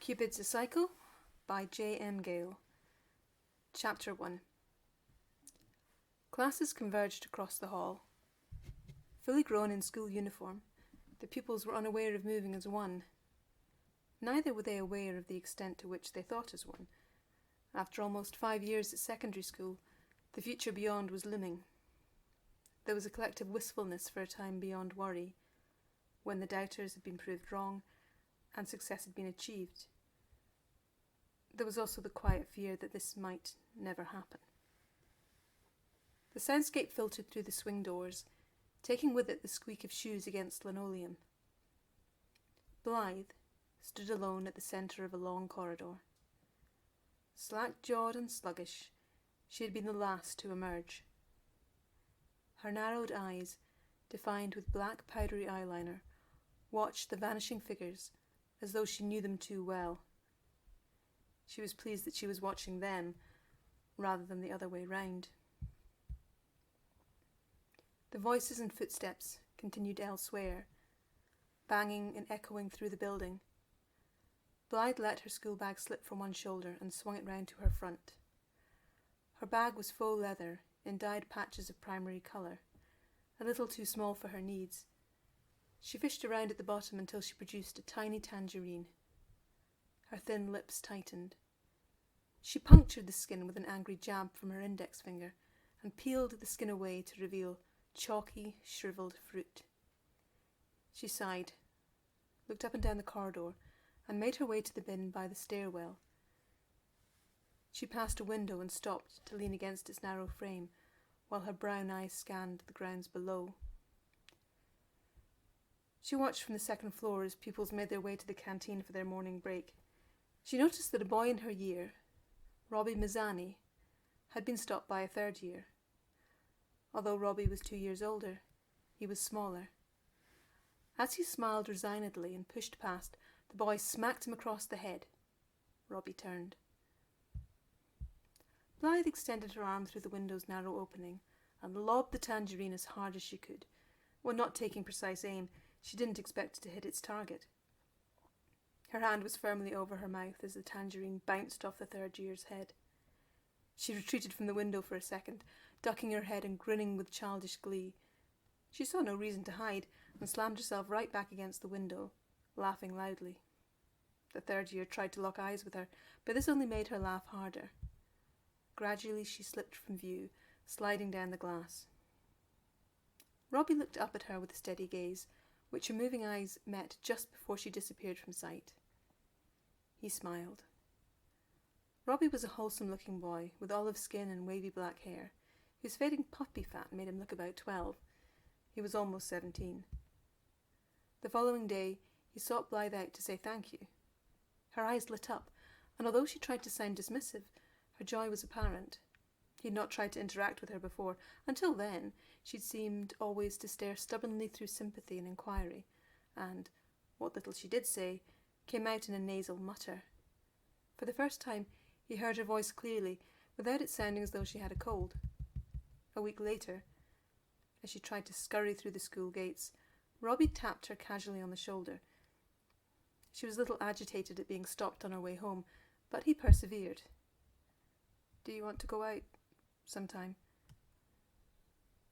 Cupid's a Cycle by J.M. Gale. Chapter 1. Classes converged across the hall. Fully grown in school uniform, the pupils were unaware of moving as one. Neither were they aware of the extent to which they thought as one. After almost 5 years at secondary school, the future beyond was looming. There was a collective wistfulness for a time beyond worry, when the doubters had been proved wrong and success had been achieved. There was also the quiet fear that this might never happen. The soundscape filtered through the swing doors, taking with it the squeak of shoes against linoleum. Blithe stood alone at the centre of a long corridor. Slack-jawed and sluggish, she had been the last to emerge. Her narrowed eyes, defined with black powdery eyeliner, watched the vanishing figures as though she knew them too well. She was pleased that she was watching them rather than the other way round. The voices and footsteps continued elsewhere, banging and echoing through the building. Blithe let her school bag slip from one shoulder and swung it round to her front. Her bag was faux leather in dyed patches of primary colour, a little too small for her needs. She fished around at the bottom until she produced a tiny tangerine. Her thin lips tightened. She punctured the skin with an angry jab from her index finger and peeled the skin away to reveal chalky, shrivelled fruit. She sighed, looked up and down the corridor, and made her way to the bin by the stairwell. She passed a window and stopped to lean against its narrow frame, while her brown eyes scanned the grounds below. She watched from the second floor as pupils made their way to the canteen for their morning break. She noticed that a boy in her year, Robbie, had been stopped by a third year. Although Robbie was 2 years older, he was smaller. As he smiled resignedly and pushed past, the boy smacked him across the head. Robbie turned. Blithe extended her arm through the window's narrow opening and lobbed the tangerine as hard as she could. When not taking precise aim, she didn't expect it to hit its target. Her hand was firmly over her mouth as the tangerine bounced off the third year's head. She retreated from the window for a second, ducking her head and grinning with childish glee. She saw no reason to hide and slammed herself right back against the window, laughing loudly. The third year tried to lock eyes with her, but this only made her laugh harder. Gradually she slipped from view, sliding down the glass. Robbie looked up at her with a steady gaze, which her moving eyes met just before she disappeared from sight. He smiled. Robbie was a wholesome-looking boy with olive skin and wavy black hair, whose fading puppy fat made him look about 12. He was almost 17. The following day, he sought Blithe out to say thank you. Her eyes lit up, and although she tried to sound dismissive, her joy was apparent. He had not tried to interact with her before. Until then, she'd seemed always to stare stubbornly through sympathy and inquiry, and, what little she did say, came out in a nasal mutter. For the first time, he heard her voice clearly, without it sounding as though she had a cold. A week later, as she tried to scurry through the school gates, Robbie tapped her casually on the shoulder. She was a little agitated at being stopped on her way home, but he persevered. "Do you want to go out sometime?"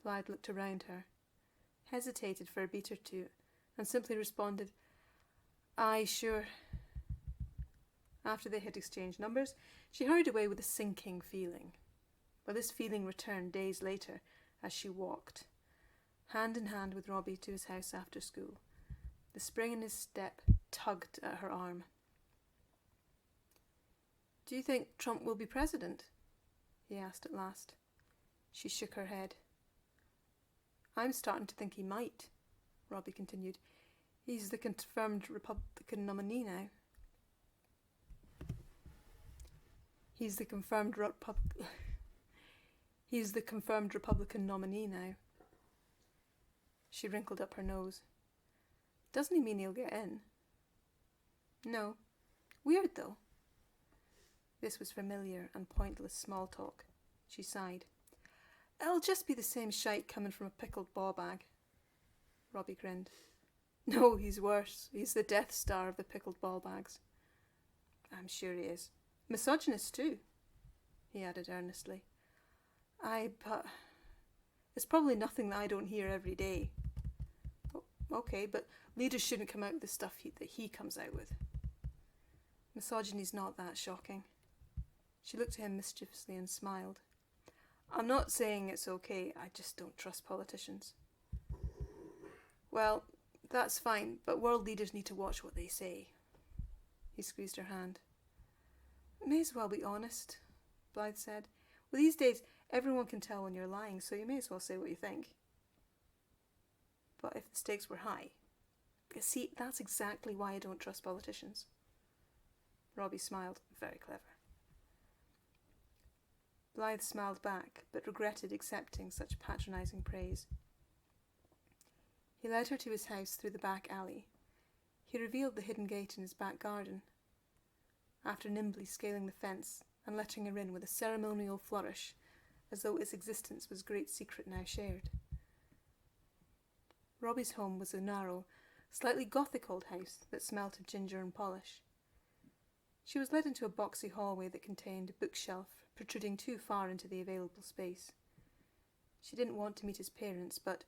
Blithe looked around her, hesitated for a beat or two, and simply responded, "Aye, sure." After they had exchanged numbers, she hurried away with a sinking feeling. But this feeling returned days later as she walked, hand in hand with Robbie, to his house after school. The spring in his step tugged at her arm. "Do you think Trump will be president?" he asked at last. She shook her head. "I'm starting to think he might," Robbie continued. "He's the confirmed Republican nominee now." He's the confirmed Republican nominee now. She wrinkled up her nose. "Doesn't he mean he'll get in?" "No. Weird, though." This was familiar and pointless small talk. She sighed. "It'll just be the same shite coming from a pickled ball bag." Robbie grinned. "No, he's worse. He's the Death Star of the pickled ball bags." I'm sure he is. Misogynist too, he added earnestly. But it's probably nothing that I don't hear every day. Oh, okay, but leaders shouldn't come out with the stuff that he comes out with. Misogyny's not that shocking. She looked at him mischievously and smiled. I'm not saying it's okay, I just don't trust politicians. Well, that's fine, but world leaders need to watch what they say. He squeezed her hand. May as well be honest, Blithe said. Well, these days, everyone can tell when you're lying, so you may as well say what you think. But if the stakes were high... See, that's exactly why I don't trust politicians. Robbie smiled. Very clever. Blithe smiled back, but regretted accepting such patronising praise. He led her to his house through the back alley. He revealed the hidden gate in his back garden. After nimbly scaling the fence and letting her in with a ceremonial flourish, as though its existence was a great secret now shared. Robbie's home was a narrow, slightly gothic old house that smelt of ginger and polish. She was led into a boxy hallway that contained a bookshelf protruding too far into the available space. She didn't want to meet his parents, but,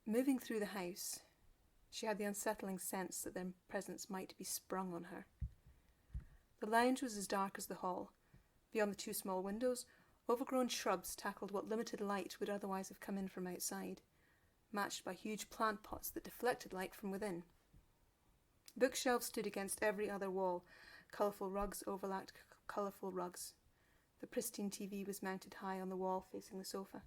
moving through the house, she had the unsettling sense that their presence might be sprung on her. The lounge was as dark as the hall. Beyond the two small windows, overgrown shrubs tackled what limited light would otherwise have come in from outside, matched by huge plant pots that deflected light from within. Bookshelves stood against every other wall. Colourful rugs overlapped colourful rugs. The pristine TV was mounted high on the wall facing the sofa.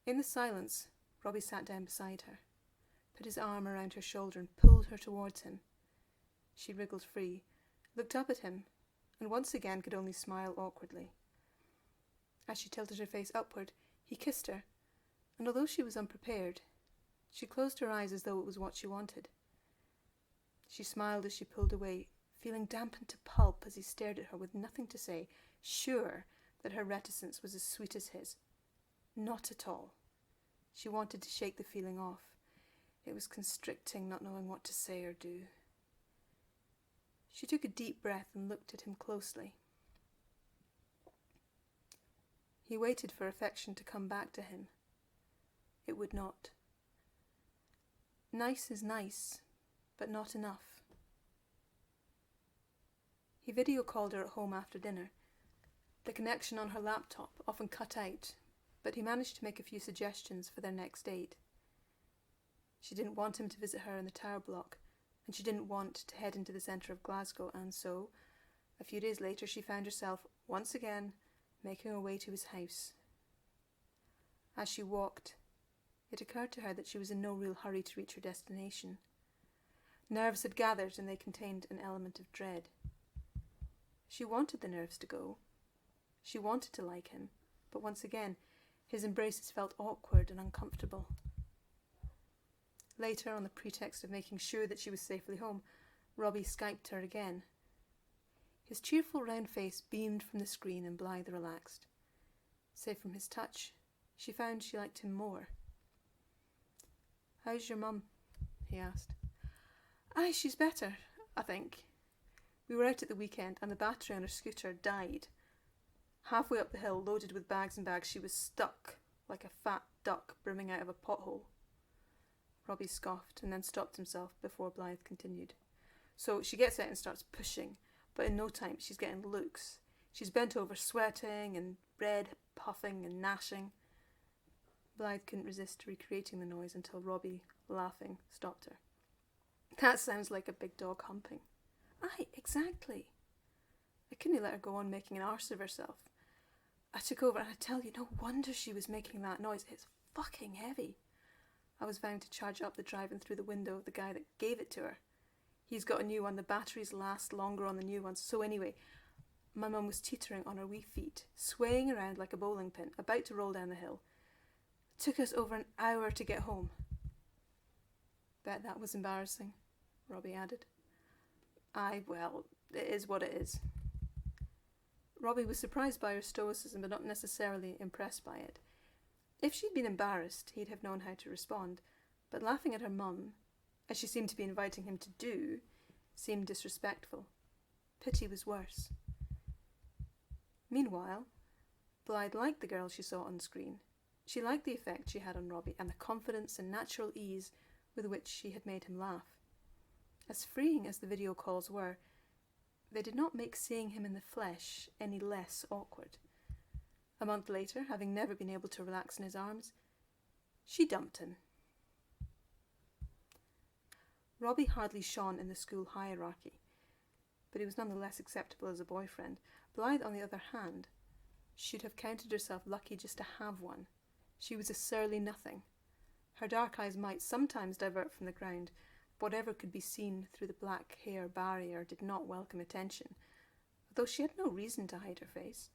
In the silence, Robbie sat down beside her, put his arm around her shoulder and pulled her towards him. She wriggled free, looked up at him, and once again could only smile awkwardly. As she tilted her face upward, he kissed her, and although she was unprepared, she closed her eyes as though it was what she wanted. She smiled as she pulled away, feeling dampened to pulp as he stared at her with nothing to say, sure that her reticence was as sweet as his. Not at all. She wanted to shake the feeling off. It was constricting, not knowing what to say or do. She took a deep breath and looked at him closely. He waited for affection to come back to him. It would not. Nice is nice, but not enough. He video-called her at home after dinner. The connection on her laptop often cut out, but he managed to make a few suggestions for their next date. She didn't want him to visit her in the tower block, and she didn't want to head into the centre of Glasgow, and so, a few days later, she found herself, once again, making her way to his house. As she walked, it occurred to her that she was in no real hurry to reach her destination. Nerves had gathered, and they contained an element of dread. She wanted the nerves to go. She wanted to like him, but once again, his embraces felt awkward and uncomfortable. Later, on the pretext of making sure that she was safely home, Robbie Skyped her again. His cheerful round face beamed from the screen and Blithe relaxed. Save from his touch, she found she liked him more. "How's your mum?" he asked. "Aye, she's better, I think. We were out at the weekend and the battery on her scooter died. Halfway up the hill, loaded with bags and bags, she was stuck, like a fat duck brimming out of a pothole." Robbie scoffed and then stopped himself before Blithe continued. "So she gets out and starts pushing, but in no time she's getting looks. She's bent over sweating and red, puffing and gnashing." Blithe couldn't resist recreating the noise until Robbie, laughing, stopped her. "That sounds like a big dog humping." "Aye, exactly." I couldn't let her go on making an arse of herself. I took over and I tell you, no wonder she was making that noise. It's fucking heavy. I was vowing to charge up the drive-in through the window of the guy that gave it to her. He's got a new one. The batteries last longer on the new ones. So anyway, my mum was teetering on her wee feet, swaying around like a bowling pin, about to roll down the hill. It took us over an hour to get home. "Bet that was embarrassing," Robbie added. "Aye, well, it is what it is." Robbie was surprised by her stoicism, but not necessarily impressed by it. If she'd been embarrassed, he'd have known how to respond, but laughing at her mum, as she seemed to be inviting him to do, seemed disrespectful. Pity was worse. Meanwhile, Blithe liked the girl she saw on screen. She liked the effect she had on Robbie and the confidence and natural ease with which she had made him laugh. As freeing as the video calls were, they did not make seeing him in the flesh any less awkward. A month later, having never been able to relax in his arms, she dumped him. Robbie hardly shone in the school hierarchy, but he was none the less acceptable as a boyfriend. Blithe, on the other hand, should have counted herself lucky just to have one. She was a surly nothing. Her dark eyes might sometimes divert from the ground, but whatever could be seen through the black hair barrier did not welcome attention, although she had no reason to hide her face.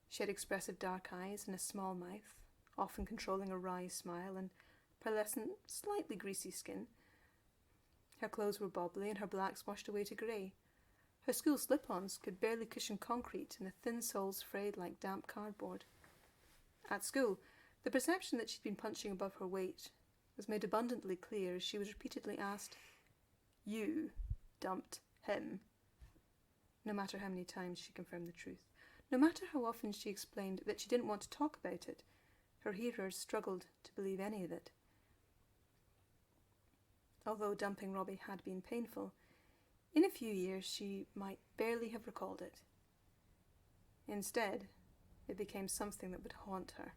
She had expressive dark eyes and a small mouth, often controlling a wry smile, and pearlescent, slightly greasy skin. Her clothes were bobbly and her blacks washed away to grey. Her school slip-ons could barely cushion concrete, and the thin soles frayed like damp cardboard. At school, the perception that she'd been punching above her weight was made abundantly clear as she was repeatedly asked, "You dumped him," no matter how many times she confirmed the truth. No matter how often she explained that she didn't want to talk about it, her hearers struggled to believe any of it. Although dumping Robbie had been painful, in a few years she might barely have recalled it. Instead, it became something that would haunt her.